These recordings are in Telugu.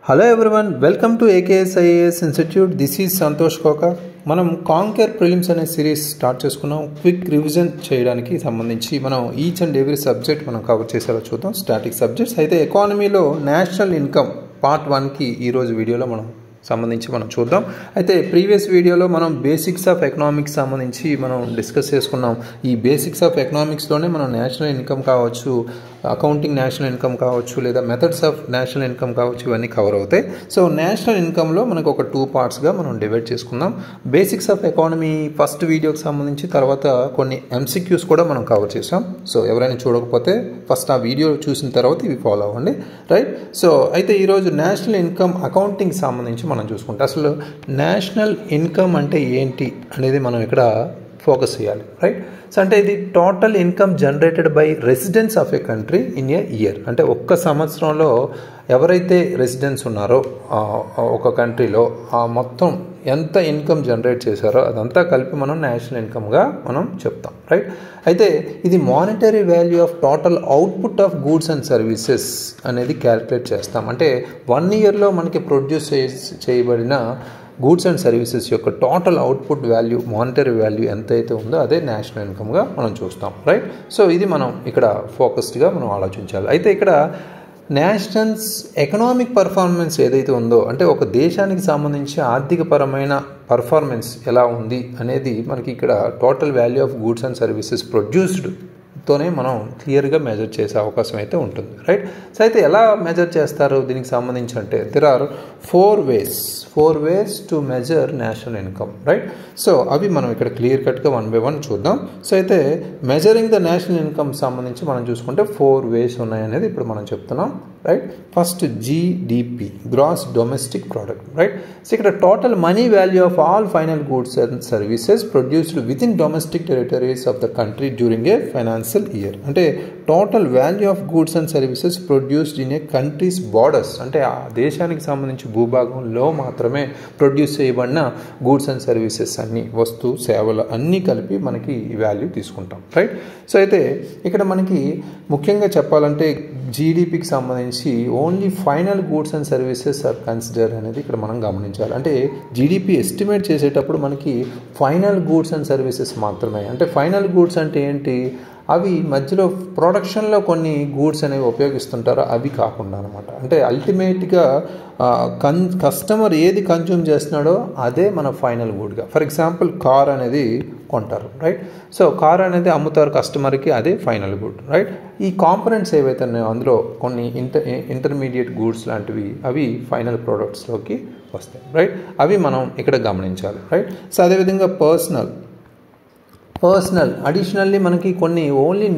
Hello everyone, welcome to AKS IAS Institute. This is Santosh Kokar. మనం కాంకర్ ప్రిలిమ్స్ అనే సిరీస్ స్టార్ట్ చేసుకున్నాం. క్విక్ రివిజన్ చేయడానికి సంబంధించి మనం ఈచ్ అండ్ ఎవ్రీ సబ్జెక్ట్ మనం కవర్ చేసేలా చూద్దాం. స్టాటిక్ సబ్జెక్ట్స్ అయితే ఎకానమీలో నేషనల్ ఇన్కమ్ పార్ట్ 1కి ఈరోజు వీడియోలో మనం చూద్దాం. అయితే ప్రీవియస్ వీడియోలో మనం బేసిక్స్ ఆఫ్ ఎకనామిక్స్ సంబంధించి మనం డిస్కస్ చేసుకున్నాం. ఈ బేసిక్స్ ఆఫ్ ఎకనామిక్స్లోనే మనం నేషనల్ ఇన్కమ్ కావచ్చు, అకౌంటింగ్ నేషనల్ ఇన్కమ్ కావచ్చు, లేదా మెథడ్స్ ఆఫ్ నేషనల్ ఇన్కమ్ కావచ్చు, ఇవన్నీ కవర్ అవుతాయి. సో నేషనల్ ఇన్కమ్లో మనకు ఒక 2 పార్ట్స్గా మనం డివైడ్ చేసుకుందాం. బేసిక్స్ ఆఫ్ ఎకానమీ ఫస్ట్ వీడియోకి సంబంధించి తర్వాత కొన్ని MCQs కూడా మనం కవర్ చేసాం. సో ఎవరైనా చూడకపోతే ఫస్ట్ ఆ వీడియో చూసిన తర్వాత ఇవి ఫాలో అవ్వండి, రైట్? సో అయితే ఈరోజు నేషనల్ ఇన్కమ్ అకౌంటింగ్ సంబంధించి మనం చూసుకుంటే అసలు నేషనల్ ఇన్కమ్ అంటే ఏంటి అనేది మనం ఇక్కడ ఫోకస్ చేయాలి, రైట్? సో అంటే ఇది total income generated by residents of a country in a year. అంటే ఒక్క సంవత్సరంలో ఎవరైతే రెసిడెంట్స్ ఉన్నారో ఒక కంట్రీలో ఆ మొత్తం ఎంత ఇన్కమ్ జనరేట్ చేశారో అదంతా కలిపి మనం నేషనల్ ఇన్కమ్గా మనం చెప్తాం, రైట్? అయితే ఇది monetary value of total output of goods and services అనేది క్యాలిక్యులేట్ చేస్తాం. అంటే 1 ఇయర్లో మనకి ప్రొడ్యూస్ చేయబడిన గూడ్స్ అండ్ సర్వీసెస్ యొక్క total output value, monetary value ఎంతైతే ఉందో అదే నేషనల్ ఇన్కమ్గా మనం చూస్తాం, రైట్? సో ఇది మనం ఇక్కడ ఫోకస్డ్గా మనం ఆలోచించాలి. అయితే ఇక్కడ నేషనల్స్ ఎకనామిక్ పర్ఫార్మెన్స్ ఏదైతే ఉందో, అంటే ఒక దేశానికి సంబంధించి ఆర్థికపరమైన పర్ఫార్మెన్స్ ఎలా ఉంది అనేది మనకి ఇక్కడ total value of goods and services produced తోనే మనం క్లియర్గా మెజర్ చేసే అవకాశం అయితే ఉంటుంది, రైట్? సో అయితే ఎలా మెజర్ చేస్తారు దీనికి సంబంధించి అంటే there are 4 ways to measure national income, right? So అవి మనం ఇక్కడ క్లియర్ కట్గా 1 by 1 చూద్దాం. సో అయితే మెజరింగ్ ద నేషనల్ ఇన్కమ్ సంబంధించి మనం చూసుకుంటే 4 ways ఉన్నాయనేది ఇప్పుడు మనం చెప్తున్నాం, right? First GDP, gross domestic product, right? So ఇక్కడ total money value of all final goods and services produced within domestic territories of the country during a financial year. అంటే total value of goods and services produced in a country's borders, అంటే ఆ దేశానికి సంబంధించి భూభాగంలో మాత్రమే ప్రొడ్యూస్ చేయబడిన గూడ్స్ అండ్ సర్వీసెస్ అన్ని, వస్తు సేవలు అన్నీ కలిపి మనకి ఈ వాల్యూ తీసుకుంటాం, రైట్? సో అయితే ఇక్కడ మనకి ముఖ్యంగా చెప్పాలంటే జీడిపికి సంబంధించి only final goods and services are consider అనేది ఇక్కడ మనం గమనించాలి. అంటే జీడిపి ఎస్టిమేట్ చేసేటప్పుడు మనకి ఫైనల్ గూడ్స్ అండ్ సర్వీసెస్ మాత్రమే. అంటే ఫైనల్ గూడ్స్ అంటే ఏంటి? అవి మధ్యలో ప్రొడక్షన్లో కొన్ని గూడ్స్ అనేవి ఉపయోగిస్తుంటారో అవి కాకుండా అనమాట. అంటే అల్టిమేట్గా కస్టమర్ ఏది కన్జ్యూమ్ చేస్తున్నాడో అదే మన ఫైనల్ గూడ్గా. ఫర్ ఎగ్జాంపుల్ కార్ అనేది కొంటారు, రైట్? సో కార్ అనేది అమ్ముతారు కస్టమర్కి, అదే ఫైనల్ గుడ్, రైట్? ఈ కాంపనెంట్స్ ఏవైతే ఉన్నాయో అందులో కొన్ని ఇంటర్మీడియట్ గూడ్స్ లాంటివి అవి ఫైనల్ ప్రోడక్ట్స్లోకి వస్తాయి, రైట్? అవి మనం ఇక్కడ గమనించాలి, రైట్? సో అదేవిధంగా పర్సనల్ అడిషనల్లీ మనకి కొన్ని ఓన్లీ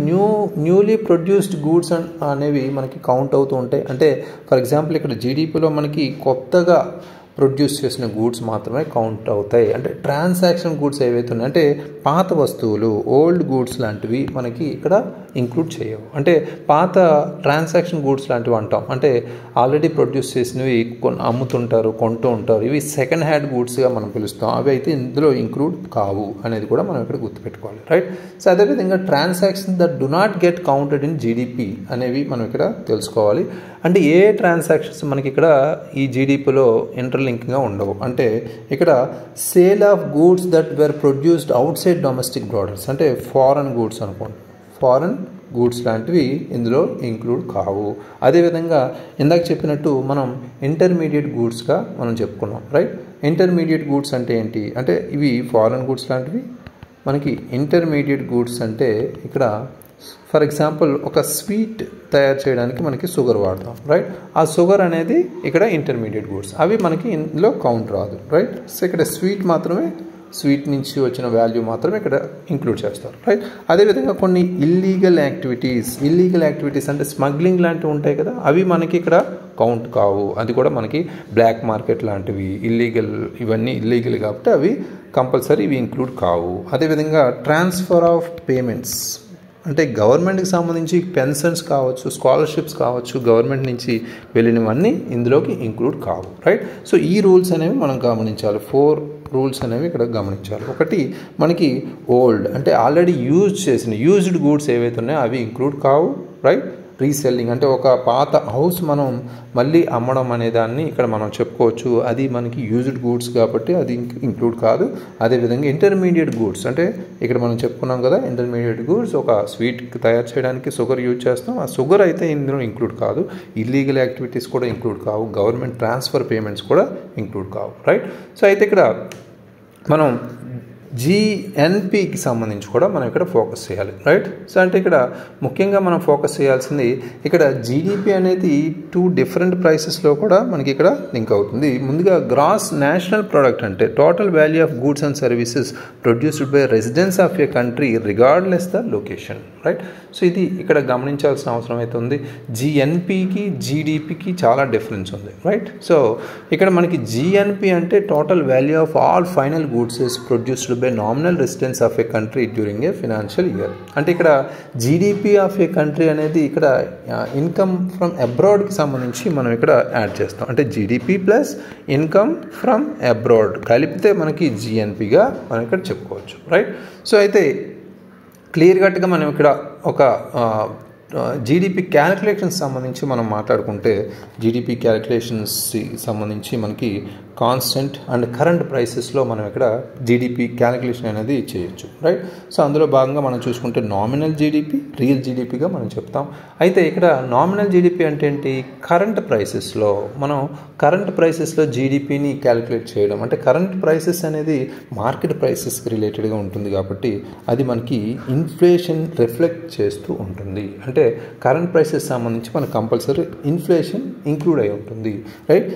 న్యూలీ ప్రొడ్యూస్డ్ గూడ్స్ అనేవి మనకి కౌంట్ అవుతూ ఉంటాయి. అంటే ఫర్ ఎగ్జాంపుల్ ఇక్కడ జీడిపిలో మనకి కొత్తగా ప్రొడ్యూస్ చేసిన గూడ్స్ మాత్రమే కౌంట్ అవుతాయి. అంటే ట్రాన్సాక్షన్ గూడ్స్ ఏవైతే ఉన్నాయో, అంటే పాత వస్తువులు, ఓల్డ్ గూడ్స్ లాంటివి మనకి ఇక్కడ ఇంక్లూడ్ చేయవు. అంటే పాత ట్రాన్సాక్షన్ గూడ్స్ లాంటివి అంటాం, అంటే ఆల్రెడీ ప్రొడ్యూస్ చేసినవి అమ్ముతుంటారు, కొంటూ ఉంటారు, ఇవి సెకండ్ హ్యాండ్ గూడ్స్గా మనం పిలుస్తాం. అవి అయితే ఇందులో ఇంక్లూడ్ కావు అనేది కూడా మనం ఇక్కడ గుర్తుపెట్టుకోవాలి, రైట్? సో అదేవిధంగా transaction that do not get counted in GDP అనేవి మనం ఇక్కడ తెలుసుకోవాలి. అంటే ఏ ట్రాన్సాక్షన్స్ మనకి ఇక్కడ ఈ జీడిపిలో ఇంటర్లింక్గా ఉండవు. అంటే ఇక్కడ sale of goods that were produced outside domestic borders, అంటే ఫారెన్ గూడ్స్ అనుకోండి, ఫారెన్ గూడ్స్ లాంటివి ఇందులో ఇంక్లూడ్ కావు. అదేవిధంగా ఇందాక చెప్పినట్టు మనం ఇంటర్మీడియట్ గూడ్స్గా మనం చెప్పుకున్నాం, రైట్? ఇంటర్మీడియట్ గూడ్స్ అంటే ఏంటి? అంటే ఇవి ఫారెన్ గూడ్స్ లాంటివి. మనకి ఇంటర్మీడియట్ గూడ్స్ అంటే ఇక్కడ ఫర్ ఎగ్జాంపుల్ ఒక స్వీట్ తయారు చేయడానికి మనకి షుగర్ వాడతాం, రైట్? ఆ షుగర్ అనేది ఇక్కడ ఇంటర్మీడియట్ గూడ్స్, అవి మనకి ఇందులో కౌంట్ రాదు, రైట్? సో ఇక్కడ స్వీట్ మాత్రమే, స్వీట్ నుంచి వచ్చిన వాల్యూ మాత్రమే ఇక్కడ ఇంక్లూడ్ చేస్తారు, రైట్? అదేవిధంగా కొన్ని ఇల్లీగల్ యాక్టివిటీస్ అంటే స్మగ్లింగ్ లాంటివి ఉంటాయి కదా, అవి మనకి ఇక్కడ కౌంట్ కావు. అది కూడా మనకి బ్లాక్ మార్కెట్ లాంటివి ఇవన్నీ ఇల్లీగల్ కాబట్టి అవి కంపల్సరీ ఇవి ఇంక్లూడ్ కావు. అదేవిధంగా ట్రాన్స్ఫర్ ఆఫ్ పేమెంట్స్, అంటే గవర్నమెంట్కి సంబంధించి పెన్షన్స్ కావచ్చు, స్కాలర్షిప్స్ కావచ్చు, గవర్నమెంట్ నుంచి వెళ్ళినవన్నీ ఇందులోకి ఇంక్లూడ్ కావు, రైట్? సో ఈ రూల్స్ అనేవి మనం గమనించాలి. 4 రూల్స్ అనేవి ఇక్కడ గమనించాలి. ఒకటి మనకి ఓల్డ్, అంటే ఆల్రెడీ యూజ్డ్ గూడ్స్ ఏవైతే ఉన్నాయో అవి ఇంక్లూడ్ కావు, రైట్? రీసెల్లింగ్ అంటే ఒక పాత హౌస్ మనం మళ్ళీ అమ్మడం అనే దాన్ని ఇక్కడ మనం చెప్పుకోవచ్చు. అది మనకి యూజ్డ్ గూడ్స్ కాబట్టి అది ఇంక్లూడ్ కాదు. అదేవిధంగా ఇంటర్మీడియట్ గూడ్స్ అంటే ఇక్కడ మనం చెప్పుకున్నాం కదా, ఇంటర్మీడియట్ గూడ్స్ ఒక స్వీట్ తయారు చేయడానికి షుగర్ యూజ్ చేస్తాం. ఆ షుగర్ అయితే ఇందులో ఇంక్లూడ్ కాదు. ఇల్లీగల్ యాక్టివిటీస్ కూడా ఇంక్లూడ్ కావు. గవర్నమెంట్ ట్రాన్స్ఫర్ పేమెంట్స్ కూడా ఇంక్లూడ్ కావు. రైట్. సో అయితే ఇక్కడ మనం GNPకి సంబంధించి కూడా మనం ఇక్కడ ఫోకస్ చేయాలి. రైట్. సో అంటే ఇక్కడ ముఖ్యంగా మనం ఫోకస్ చేయాల్సింది ఇక్కడ GDP అనేది 2 డిఫరెంట్ ప్రైసెస్లో కూడా మనకి ఇక్కడ లింక్ అవుతుంది. ముందుగా గ్రాస్ నేషనల్ ప్రోడక్ట్ అంటే total value of goods and services produced by residence of a country regardless the location. Right. So ఇది ఇక్కడ గమనించాల్సిన అవసరం అయితే ఉంది. GNPకి GDPకి చాలా డిఫరెన్స్ ఉంది. రైట్. సో ఇక్కడ మనకి GNP అంటే total value of all final goods is produced by nominal residence of a country during A financial year. అంటే ఇక్కడ GDP ఆఫ్ ఏ కంట్రీ అనేది ఇక్కడ ఇన్కమ్ ఫ్రమ్ అబ్రాడ్కి సంబంధించి మనం ఇక్కడ యాడ్ చేస్తాం. అంటే GDP plus income from abroad కలిపితే మనకి GNPగా మనం ఇక్కడ చెప్పుకోవచ్చు. రైట్. సో అయితే క్లియర్ కట్గా మనం ఇక్కడ ఒక GDP క్యాలిక్యులేషన్స్ సంబంధించి మనం మాట్లాడుకుంటే GDP క్యాలిక్యులేషన్స్కి సంబంధించి మనకి కాన్స్టెంట్ అండ్ కరెంట్ ప్రైసెస్లో మనం ఇక్కడ GDP క్యాలిక్యులేషన్ అనేది చేయొచ్చు. రైట్. సో అందులో భాగంగా మనం చూసుకుంటే నామినల్ GDP, రియల్ GDPగా మనం చెప్తాం. అయితే ఇక్కడ నామినల్ GDP అంటే ఏంటి? కరెంట్ ప్రైసెస్లో మనం కరెంట్ ప్రైసెస్లో GDPని క్యాలిక్యులేట్ చేయడం. అంటే కరెంట్ ప్రైసెస్ అనేది మార్కెట్ ప్రైసెస్కి రిలేటెడ్గా ఉంటుంది కాబట్టి అది మనకి ఇన్ఫ్లేషన్ రిఫ్లెక్ట్ చేస్తూ ఉంటుంది. అంటే కరెంట్ ప్రైసెస్ సంబంధించి మనకు కంపల్సరీ ఇన్ఫ్లేషన్ ఇంక్లూడ్ అయి ఉంటుంది. రైట్.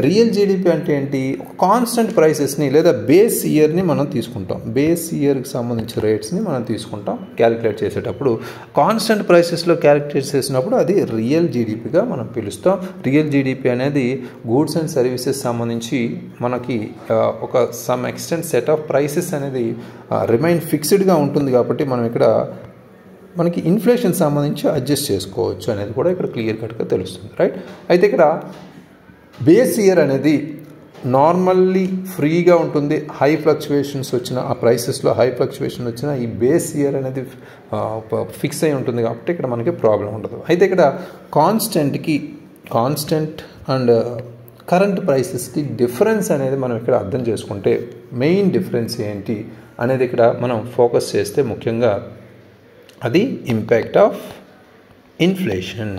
రియల్ జీడిపి అంటే ఏంటి? కాన్స్టెంట్ ప్రైసెస్ని లేదా బేస్ ఇయర్ని మనం తీసుకుంటాం. బేస్ ఇయర్కి సంబంధించిన రేట్స్ని మనం తీసుకుంటాం క్యాలిక్యులేట్ చేసేటప్పుడు. కాన్స్టెంట్ ప్రైసెస్లో క్యాలిక్యులేట్ చేసినప్పుడు అది రియల్ జీడిపిగా మనం పిలుస్తాం. రియల్ జీడిపి అనేది గూడ్స్ అండ్ సర్వీసెస్ సంబంధించి మనకి ఒక some extent set of prices అనేది రిమైన్ ఫిక్స్డ్గా ఉంటుంది కాబట్టి మనం ఇక్కడ మనకి ఇన్ఫ్లేషన్ సంబంధించి అడ్జస్ట్ చేసుకోవచ్చు అనేది కూడా ఇక్కడ క్లియర్ కట్గా తెలుస్తుంది. రైట్. అయితే ఇక్కడ బేస్ ఇయర్ అనేది నార్మల్లీ ఫ్రీగా ఉంటుంది. హై ఫ్లక్చువేషన్స్ వచ్చిన ఆ ప్రైసెస్లో హై ఫ్లక్చువేషన్ వచ్చిన ఈ బేస్ ఇయర్ అనేది ఫిక్స్ అయి ఉంటుంది కాబట్టి ఇక్కడ మనకి ప్రాబ్లం ఉండదు. అయితే ఇక్కడ కాన్స్టెంట్ అండ్ కరెంట్ ప్రైసెస్కి డిఫరెన్స్ అనేది మనం ఇక్కడ అర్థం చేసుకుంటే మెయిన్ డిఫరెన్స్ ఏంటి అనేది ఇక్కడ మనం ఫోకస్ చేస్తే ముఖ్యంగా అది ఇంపాక్ట్ ఆఫ్ ఇన్ఫ్లేషన్.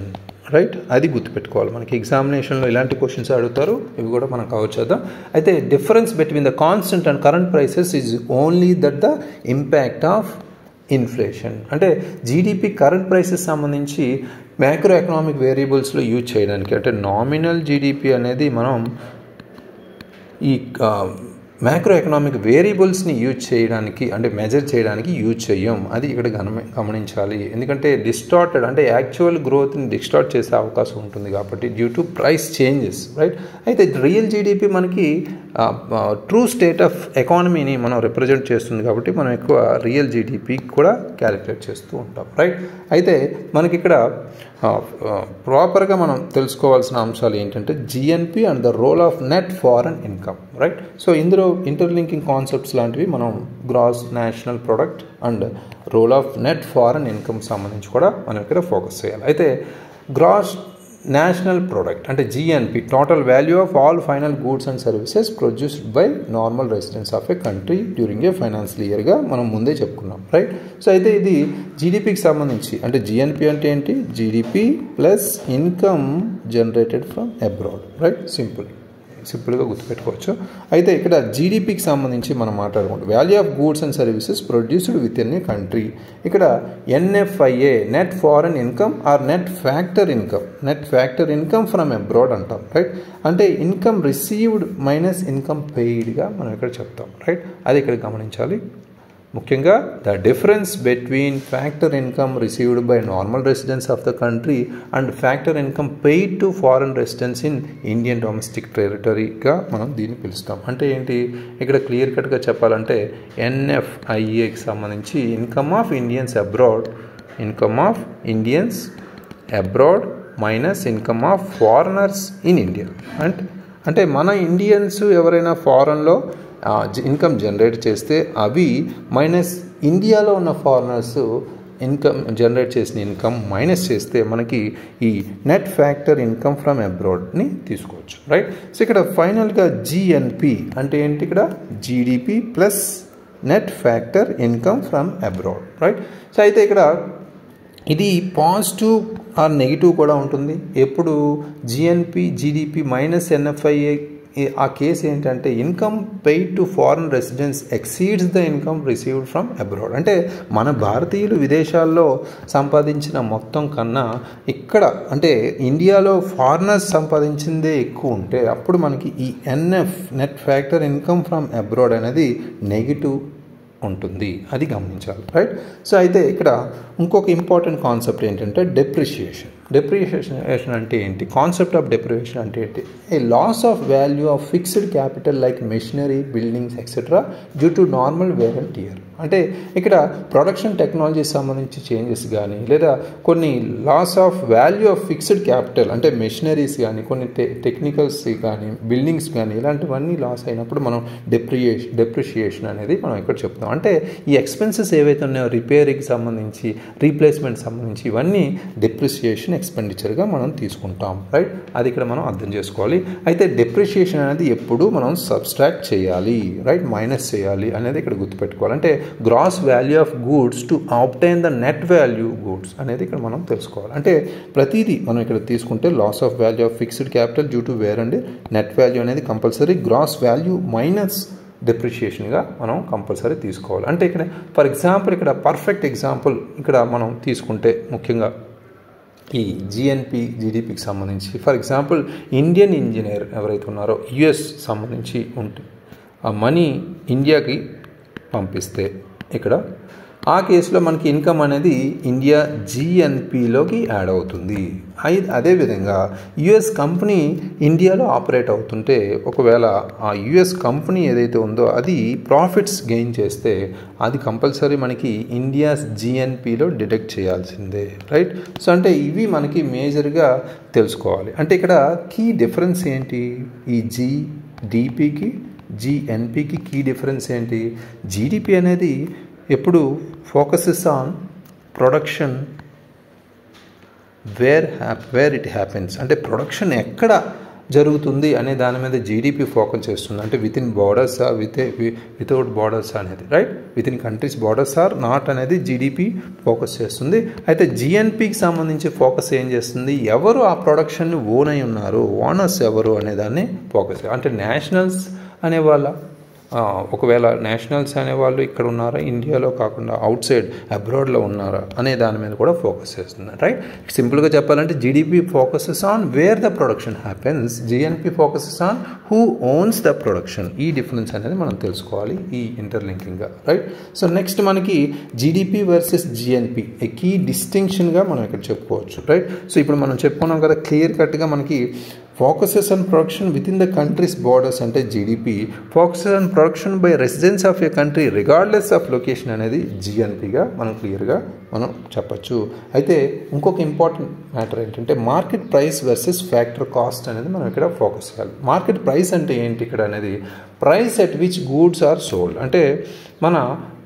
రైట్. అది గుర్తుపెట్టుకోవాలి. మనకి ఎగ్జామినేషన్లో ఇలాంటి క్వశ్చన్స్ అడుగుతారు, ఇవి కూడా మనం కవర్ చేద్దాం. అయితే difference between the constant and current prices is only that the impact of inflation. అంటే జీడిపి కరెంట్ ప్రైసెస్ సంబంధించి మ్యాక్రో ఎకనామిక్ వేరియబుల్స్లో యూజ్ చేయడానికి, అంటే నామినల్ జీడిపి అనేది మనం ఈ మ్యాక్రో ఎకనామిక్ వేరియబుల్స్ని యూజ్ చేయడానికి అంటే మెజర్ చేయడానికి యూజ్ చేయం. అది ఇక్కడ గమనించాలి. ఎందుకంటే డిస్టార్టెడ్ అంటే యాక్చువల్ గ్రోత్ని డిస్టార్ట్ చేసే అవకాశం ఉంటుంది కాబట్టి due to price changes. Right. అయితే రియల్ జీడిపి మనకి ట్రూ స్టేట్ ఆఫ్ ఎకానమీని మనం రిప్రజెంట్ చేస్తుంది కాబట్టి మనం ఎక్కువ రియల్ జీడిపి కూడా క్యాలిక్యులేట్ చేస్తూ ఉంటాం. రైట్. అయితే మనకి ఇక్కడ ప్రాపర్గా మనం తెలుసుకోవాల్సిన అంశాలు ఏంటంటే GNP and the role of net foreign income. Right. So ఇందులో ఇంటర్లింకింగ్ కాన్సెప్ట్స్ లాంటివి మనం gross national product and role of net foreign income సంబంధించి కూడా మనం ఇక్కడ ఫోకస్ చేయాలి. అయితే గ్రాస్ నేషనల్ ప్రోడక్ట్ అంటే GNP total value of all final goods and services produced by normal residence of a country during a financial ఇయర్గా మనం ముందే చెప్పుకున్నాం. రైట్. సో అయితే ఇది GDPకి సంబంధించి అంటే GNP అంటే ఏంటి? GDP plus income generated from abroad. Right. సింపుల్గా గుర్తుపెట్టుకోవచ్చు. అయితే ఇక్కడ GDPకి సంబంధించి మనం మాట్లాడుకుంటాం value of goods and services produced with in a country. ఇక్కడ NFIA net foreign income or net factor income from abroad అంటాం. రైట్. అంటే ఇన్కమ్ రిసీవ్డ్ మైనస్ ఇన్కమ్ పెయిడ్గా మనం ఇక్కడ చెప్తాం. రైట్. అది ఇక్కడ గమనించాలి. ముఖ్యంగా the difference between factor income received by normal residence of the country and factor income paid to foreign residence in Indian domestic టెరిటరీగా మనం దీన్ని పిలుస్తాం. అంటే ఏంటి? ఇక్కడ క్లియర్ కట్గా చెప్పాలంటే NFIAకి సంబంధించి income of Indians abroad minus income of foreigners in India. అంటే మన ఇండియన్స్ ఎవరైనా ఫారెన్లో ఇన్కమ్ జనరేట్ చేస్తే అవి మైనస్ ఇండియాలో ఉన్న ఫారినర్స్ ఇన్కమ్ జనరేట్ చేసిన ఇన్కమ్ మైనస్ చేస్తే మనకి ఈ నెట్ ఫ్యాక్టర్ ఇన్కమ్ ఫ్రమ్ అబ్రాడ్ని తీసుకోవచ్చు, రైట్. సో ఇక్కడ ఫైనల్గా జిఎన్పి అంటే ఏంటి, ఇక్కడ GDP plus net factor income from abroad, right. So అయితే ఇక్కడ ఇది పాజిటివ్ ఆర్ నెగిటివ్ కూడా ఉంటుంది. ఎప్పుడు జిఎన్పి జీడిపి మైనస్ ఎన్ఎఫ్ఐఏ ఆ కేసు ఏంటంటే income paid to foreign residents exceeds the income received from abroad. అంటే మన భారతీయులు విదేశాల్లో సంపాదించిన మొత్తం కన్నా ఇక్కడ అంటే ఇండియాలో ఫారినర్స్ సంపాదించిందే ఎక్కువ ఉంటే అప్పుడు మనకి ఈ NF net factor income from abroad అనేది నెగిటివ్ ఉంటుంది, అది గమనించాలి, రైట్. సో అయితే ఇక్కడ ఇంకొక ఇంపార్టెంట్ కాన్సెప్ట్ ఏంటంటే డెప్రిషియేషన్. డెప్రిషియేషన్ అంటే ఏంటి, కాన్సెప్ట్ ఆఫ్ డెప్రిషియేషన్ అంటే ఏంటి, a loss of value of fixed capital like machinery buildings etcetera due to normal wear and tear. అంటే ఇక్కడ ప్రొడక్షన్ టెక్నాలజీ సంబంధించి చేంజెస్ కానీ లేదా కొన్ని loss of value of fixed capital అంటే మెషినరీస్ కానీ కొన్ని టెక్నికల్స్ కానీ బిల్డింగ్స్ కానీ ఇలాంటివన్నీ లాస్ అయినప్పుడు మనం డెప్రిషియేషన్ అనేది మనం ఇక్కడ చెప్తాం. అంటే ఈ ఎక్స్పెన్సెస్ ఏవైతే ఉన్నాయో రిపేరింగ్కి సంబంధించి రీప్లేస్మెంట్ సంబంధించి ఇవన్నీ డెప్రిషియేషన్ ఎక్స్పెండిచర్గా మనం తీసుకుంటాం, రైట్. అది ఇక్కడ మనం అర్థం చేసుకోవాలి. అయితే డెప్రిషియేషన్ అనేది ఎప్పుడు మనం సబ్స్ట్రాక్ట్ చేయాలి, రైట్, మైనస్ చేయాలి అనేది ఇక్కడ గుర్తుపెట్టుకోవాలి. అంటే gross value of goods to obtain the net value goods అనేది ఇక్కడ మనం తెలుసుకోవాలి. అంటే ప్రతిదీ మనం ఇక్కడ తీసుకుంటే loss of value of fixed capital due to wear and net value అనేది కంపల్సరీ గ్రాస్ వాల్యూ మైనస్ డెప్రిషియేషన్గా మనం కంపల్సరీ తీసుకోవాలి. అంటే ఇక్కడ ఫర్ ఎగ్జాంపుల్ ఇక్కడ పర్ఫెక్ట్ ఎగ్జాంపుల్ ఇక్కడ మనం తీసుకుంటే ముఖ్యంగా ఈ జిఎన్పి జీడిపికి సంబంధించి ఫర్ ఎగ్జాంపుల్ ఇండియన్ ఇంజనీర్ ఎవరైతే ఉన్నారో యుఎస్ సంబంధించి ఉంటే ఆ మనీ ఇండియాకి పంపిస్తే ఇక్కడ ఆ కేసులో మనకి ఇన్కమ్ అనేది ఇండియా జిఎన్పిలోకి యాడ్ అవుతుంది. అదేవిధంగా యుఎస్ కంపెనీ ఇండియాలో ఆపరేట్ అవుతుంటే ఒకవేళ ఆ యుఎస్ కంపెనీ ఏదైతే ఉందో అది ప్రాఫిట్స్ గెయిన్ చేస్తే అది కంపల్సరీ మనకి ఇండియా జిఎన్పిలో డిడక్ట్ చేయాల్సిందే, రైట్. సో అంటే ఇవి మనకి మేజర్గా తెలుసుకోవాలి. అంటే ఇక్కడ కీ డిఫరెన్స్ ఏంటి, ఈ జిడిపికి జిఎన్పికి కీ డిఫరెన్స్ ఏంటి, జీడిపి అనేది ఎప్పుడు focuses on production where it happens. అంటే ప్రొడక్షన్ ఎక్కడ జరుగుతుంది అనే దాని మీద జీడిపి ఫోకస్ చేస్తుంది. అంటే within borders without borders అనేది, right, within countries borders or not అనేది జీడిపి ఫోకస్ చేస్తుంది. అయితే జిఎన్పికి సంబంధించి ఫోకస్ ఏం చేస్తుంది, ఎవరు ఆ ప్రొడక్షన్ని ఓన్ అయి ఉన్నారు, ఓనర్స్ ఎవరు అనే దాన్ని ఫోకస్. అంటే నేషనల్స్ అనేవాళ్ళ ఒకవేళ నేషనల్స్ అనేవాళ్ళు ఇక్కడ ఉన్నారా ఇండియాలో కాకుండా అవుట్ సైడ్ అబ్రాడ్లో ఉన్నారా అనే దాని మీద కూడా ఫోకస్ చేస్తున్నారు, రైట్. సింపుల్గా చెప్పాలంటే GDP focuses on wear the production happens, GNP focuses on who owns the production. ఈ డిఫరెన్స్ అనేది మనం తెలుసుకోవాలి ఈ ఇంటర్లింకింగ్గా, రైట్. సో నెక్స్ట్ మనకి జీడిపి వర్సెస్ జిఎన్పి ఏ కీ డిస్టింక్షన్గా మనం ఇక్కడ చెప్పుకోవచ్చు, రైట్. సో ఇప్పుడు మనం చెప్పుకున్నాం కదా క్లియర్ కట్గా మనకి focuses on production within the countries borders అంటే GDP, focuses on production by residence of a country regardless of location అనేది జిఎన్పిగా మనం క్లియర్గా మనం చెప్పచ్చు. అయితే ఇంకొక ఇంపార్టెంట్ మ్యాటర్ ఏంటంటే market price versus factor cost అనేది మనం ఇక్కడ ఫోకస్ చేయాలి. మార్కెట్ ప్రైస్ అంటే ఏంటి ఇక్కడ అనేది price at which goods are sold. అంటే మన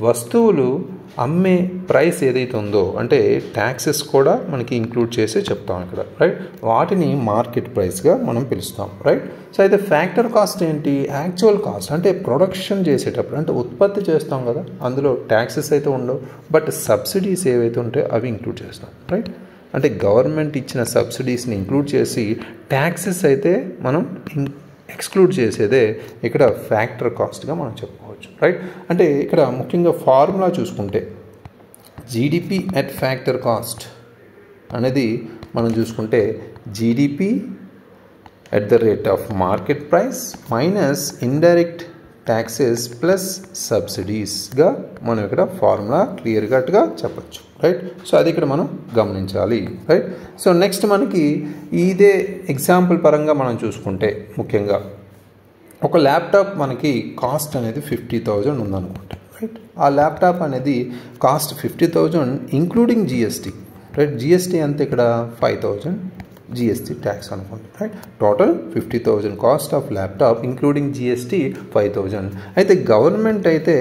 వస్తువులు అమ్మే ప్రైస్ ఏదైతే ఉందో అంటే ట్యాక్సెస్ కూడా మనకి ఇంక్లూడ్ చేసి చెప్తాం ఇక్కడ, రైట్. వాటిని మార్కెట్ ప్రైస్గా మనం పిలుస్తాం, రైట్. సో అయితే ఫ్యాక్టర్ కాస్ట్ ఏంటి, యాక్చువల్ కాస్ట్ అంటే ప్రొడక్షన్ చేసేటప్పుడు అంటే ఉత్పత్తి చేస్తాం కదా అందులో ట్యాక్సెస్ అయితే ఉండవు, బట్ సబ్సిడీస్ ఏవైతే ఉంటాయో అవి ఇంక్లూడ్ చేస్తాం, రైట్. అంటే గవర్నమెంట్ ఇచ్చిన సబ్సిడీస్ని ఇంక్లూడ్ చేసి ట్యాక్సెస్ అయితే మనం ఎక్స్క్లూడ్ చేసేదే ఇక్కడ ఫ్యాక్టర్ కాస్ట్గా మనం చెప్పుకోవచ్చు, రైట్. అంటే ఇక్కడ ముఖ్యంగా ఫార్ములా చూసుకుంటే జీడిపి అట్ ఫ్యాక్టర్ కాస్ట్ అనేది మనం చూసుకుంటే GDP at the rate of market price minus indirect taxes plus సబ్సిడీస్గా మనం ఇక్కడ ఫార్ములా క్లియర్ కట్గా చెప్పచ్చు, రైట్. సో అది ఇక్కడ మనం గమనించాలి, రైట్. సో నెక్స్ట్ మనకి ఇదే ఎగ్జాంపుల్ పరంగా మనం చూసుకుంటే ముఖ్యంగా ఒక ల్యాప్టాప్ మనకి కాస్ట్ అనేది 50,000 ఉందనుకుంటే, రైట్. ఆ ల్యాప్టాప్ అనేది cost 50,000 including GST, right. GST అంతే ఇక్కడ 5,000 జిఎస్టీ ట్యాక్స్ అనుకోండి, right. Total 50,000 cost of laptop including GST 5,000. అయితే గవర్నమెంట్ అయితే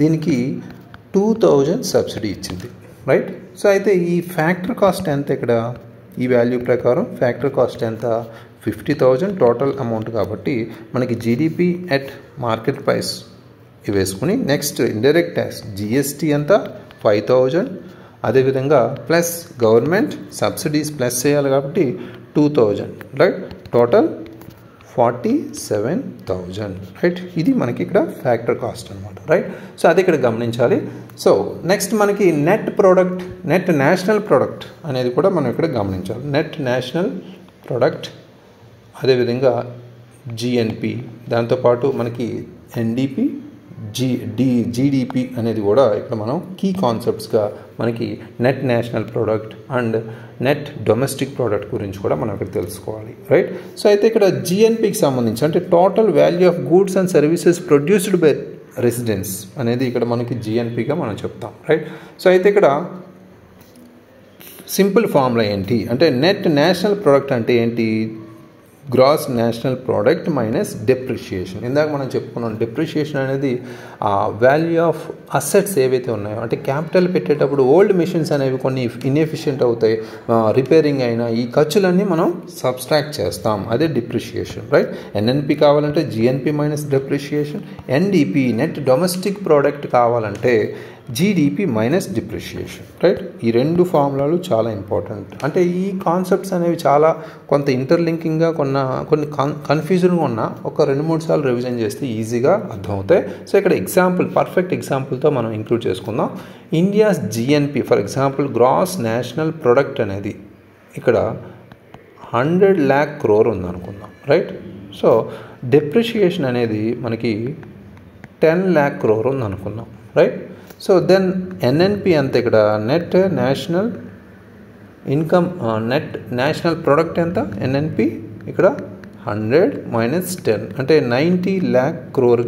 దీనికి 2,000 సబ్సిడీ ఇచ్చింది, రైట్. సో అయితే ఈ ఫ్యాక్టర్ కాస్ట్ ఎంత ఇక్కడ ఈ వాల్యూ ప్రకారం ఫ్యాక్టర్ కాస్ట్ ఎంత 50,000 టోటల్ అమౌంట్ కాబట్టి మనకి జీడిపి ఎట్ మార్కెట్ ప్రైస్ వేసుకుని నెక్స్ట్ ఇండైరెక్ట్ ట్యాక్స్ జిఎస్టీ ఎంత 5,000 అదేవిధంగా ప్లస్ గవర్నమెంట్ సబ్సిడీస్ ప్లస్ చేయాలి కాబట్టి 2,000 రైట్ టోటల్ 47,000 రైట్ ఇది మనకి ఇక్కడ ఫ్యాక్టర్ కాస్ట్ అనమాట రైట్ సో అది ఇక్కడ గమనించాలి సో నెక్స్ట్ మనకి net product net national product అనేది కూడా మనం ఇక్కడ గమనించాలి నెట్ నేషనల్ ప్రోడక్ట్ అదేవిధంగా జిఎన్పి దాంతోపాటు మనకి ఎన్డిపి జీడిపి అనేది కూడా ఇక్కడ మనం కీ కాన్సెప్ట్స్గా మనకి net national product and net domestic product గురించి కూడా మనం ఇక్కడ తెలుసుకోవాలి రైట్ సో అయితే ఇక్కడ జిఎన్పికి సంబంధించి అంటే total value of goods and services produced by residence అనేది ఇక్కడ మనకి జిఎన్పిగా మనం చెప్తాం రైట్ సో అయితే ఇక్కడ సింపుల్ ఫార్ములా ఏంటి అంటే నెట్ నేషనల్ ప్రోడక్ట్ అంటే ఏంటి gross national product minus depreciation ఇందాక మనం చెప్పుకున్నాం డెప్రిషియేషన్ అనేది వాల్యూ ఆఫ్ అసెట్స్ ఏవైతే ఉన్నాయో అంటే క్యాపిటల్ పెట్టేటప్పుడు ఓల్డ్ మెషిన్స్ అనేవి కొన్ని ఇన్ఎఫిషియెంట్ అవుతాయి రిపేరింగ్ అయినా ఈ ఖర్చులన్నీ మనం సబ్స్ట్రాక్ట్ చేస్తాం అదే డిప్రిషియేషన్ రైట్ ఎన్ఎన్పి కావాలంటే GNP minus depreciation NDP net domestic product కావాలంటే జీడిపి మైనస్ డిప్రిషియేషన్ రైట్ ఈ రెండు ఫార్ములాలు చాలా ఇంపార్టెంట్ అంటే ఈ కాన్సెప్ట్స్ అనేవి చాలా కొంత ఇంటర్లింకింగ్గా కొన్ని కన్ఫ్యూజన్గా ఉన్న ఒక 2-3 సార్లు రివిజన్ చేస్తే ఈజీగా అర్థమవుతాయి సో ఇక్కడ ఎగ్జాంపుల్ పర్ఫెక్ట్ ఎగ్జాంపుల్తో మనం ఇంక్లూడ్ చేసుకుందాం India's GNP for example gross national product అనేది ఇక్కడ 100 lakh crore ఉందనుకుందాం రైట్ సో డెప్రిషియేషన్ అనేది మనకి 10 lakh crore ఉందనుకుందాం రైట్ సో దెన్ ఎన్ఎన్పి అంత ఇక్కడ net national income net national product ఎంత ఎన్ఎన్పి ఇక్కడ 100 minus 10 అంటే 90 lakh crore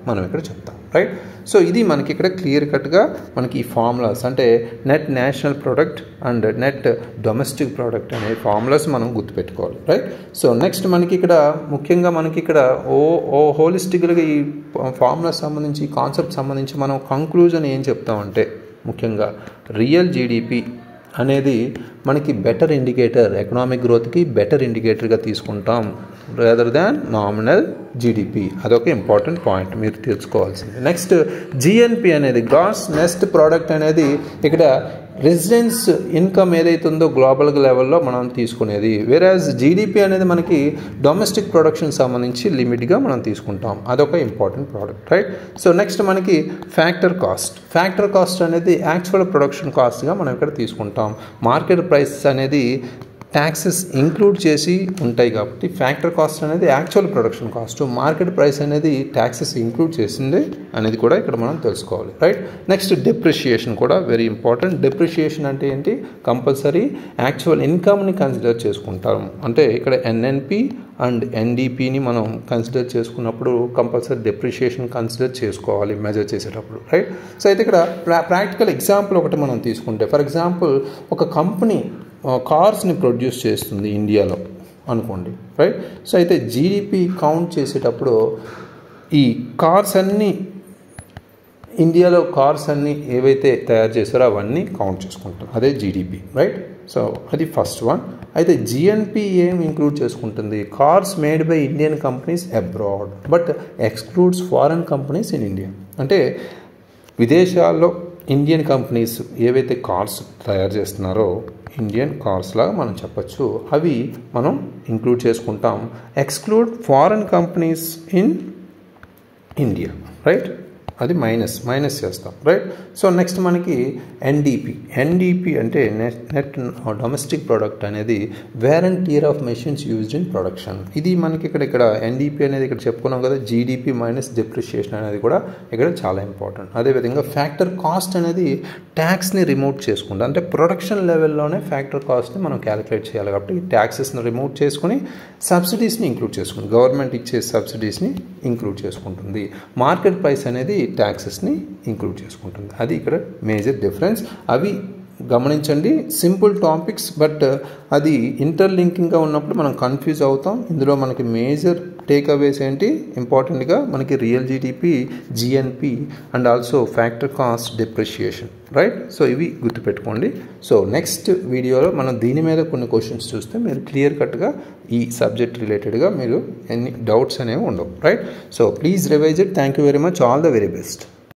మనం ఇక్కడ చెప్తాం రైట్ సో ఇది మనకి ఇక్కడ క్లియర్ కట్గా మనకి ఈ ఫార్ములాస్ అంటే net national product and net domestic product అనే ఫార్ములాస్ మనం గుర్తుపెట్టుకోవాలి రైట్ సో నెక్స్ట్ మనకి ఇక్కడ ముఖ్యంగా మనకి ఇక్కడ హోలిస్టిక్గా ఈ ఫార్ములాస్ సంబంధించి ఈ కాన్సెప్ట్ సంబంధించి మనం కంక్లూజన్ ఏం చెప్తామంటే ముఖ్యంగా రియల్ జీడిపి అనేది మనకి బెటర్ ఇండికేటర్ ఎకనామిక్ గ్రోత్కి బెటర్ ఇండికేటర్గా తీసుకుంటాం రాదర్ దాన్ నామినల్ జీడిపి అదొక ఇంపార్టెంట్ పాయింట్ మీరు తెలుసుకోవాల్సింది నెక్స్ట్ జిఎన్పి అనేది గ్రాస్ నెస్ట్ ప్రోడక్ట్ అనేది ఇక్కడ రెసిడెన్స్ ఇన్కమ్ ఏదైతే ఉందో గ్లోబల్ లెవెల్లో మనం తీసుకునేది వేరాజ్ జీడిపి అనేది మనకి డొమెస్టిక్ ప్రొడక్షన్ సంబంధించి లిమిట్గా మనం తీసుకుంటాం అదొక important product right so next మనకి ఫ్యాక్టర్ కాస్ట్ అనేది యాక్చువల్ ప్రొడక్షన్ కాస్ట్గా మనం ఇక్కడ తీసుకుంటాం మార్కెట్ ప్రైస్ అనేది ట్యాక్సెస్ ఇంక్లూడ్ చేసి ఉంటాయి కాబట్టి ఫ్యాక్టర్ కాస్ట్ అనేది actual production cost market price అనేది ట్యాక్సెస్ ఇంక్లూడ్ చేసింది అనేది కూడా ఇక్కడ మనం తెలుసుకోవాలి రైట్ నెక్స్ట్ డెప్రిషియేషన్ కూడా వెరీ ఇంపార్టెంట్ డెప్రిషియేషన్ అంటే ఏంటి కంపల్సరీ యాక్చువల్ ఇన్కమ్ని కన్సిడర్ చేసుకుంటాం అంటే ఇక్కడ ఎన్ఎన్పి అండ్ ఎన్డిపిని మనం కన్సిడర్ చేసుకున్నప్పుడు కంపల్సరీ డెప్రిషియేషన్ కన్సిడర్ చేసుకోవాలి మెజర్ చేసేటప్పుడు రైట్ సో అయితే ఇక్కడ ప్రాక్టికల్ ఎగ్జాంపుల్ ఒకటి మనం తీసుకుంటే ఫర్ ఎగ్జాంపుల్ ఒక కంపెనీ కార్స్ని ప్రొడ్యూస్ చేస్తుంది ఇండియాలో అనుకోండి రైట్ సో అయితే జీడిపి కౌంట్ చేసేటప్పుడు ఈ కార్స్ అన్నీ ఇండియాలో కార్స్ అన్నీ ఏవైతే తయారు చేస్తారో అవన్నీ కౌంట్ చేసుకుంటాం అదే జీడిపి రైట్ సో అది ఫస్ట్ వన్ అయితే జిఎన్పి ఏం ఇంక్లూడ్ చేసుకుంటుంది cars made by Indian companies abroad but excludes foreign companies in India అంటే విదేశాల్లో ఇండియన్ కంపెనీస్ ఏవైతే కార్స్ తయారు చేస్తున్నారో ఇండియన్ కార్స్ లాగా మనం చెప్పచ్చు అవి మనం ఇంక్లూడ్ చేసుకుంటాం exclude foreign companies in India right అది మైనస్ చేస్తాం రైట్ సో నెక్స్ట్ మనకి ఎన్డిపి అంటే నెట్ డొమెస్టిక్ ప్రోడక్ట్ అనేది wear and tear of machines used in production ఇది మనకి ఇక్కడ ఎన్డిపి అనేది ఇక్కడ చెప్పుకున్నాం కదా జీడిపి మైనస్ డిప్రిషియేషన్ అనేది కూడా ఇక్కడ చాలా ఇంపార్టెంట్ అదేవిధంగా ఫ్యాక్టర్ కాస్ట్ అనేది ట్యాక్స్ని రిమూవ్ చేసుకుంటాం అంటే ప్రొడక్షన్ లెవెల్లోనే ఫ్యాక్టర్ కాస్ట్ని మనం క్యాలిక్యులేట్ చేయాలి కాబట్టి ట్యాక్సెస్ని రిమూవ్ చేసుకుని సబ్సిడీస్ని ఇంక్లూడ్ చేసుకుంటుంది గవర్నమెంట్ ఇచ్చే సబ్సిడీస్ని ఇంక్లూడ్ చేసుకుంటుంది మార్కెట్ ప్రైస్ అనేది ట్యాక్సెస్ని ఇంక్లూడ్ చేసుకుంటుంది అది ఇక్కడ మేజర్ డిఫరెన్స్ అవి గమనించండి, సింపుల్ టాపిక్స్ బట్ అది ఇంటర్లింకింగ్గా ఉన్నప్పుడు మనం కన్ఫ్యూజ్ అవుతాం. ఇందులో మనకి మేజర్ టేక్అవేస్ ఏంటి, ఇంపార్టెంట్గా మనకి real GDP, GNP and also factor cost depreciation, right? So ఇవి గుర్తుపెట్టుకోండి. సో నెక్స్ట్ వీడియోలో మనం దీని మీద కొన్ని క్వశ్చన్స్ చూస్తే మీరు క్లియర్ కట్గా ఈ సబ్జెక్ట్ రిలేటెడ్గా మీరు ఎన్ని డౌట్స్ అనేవి ఉండవు, right? So please revise it. Thank you very much. All the very best.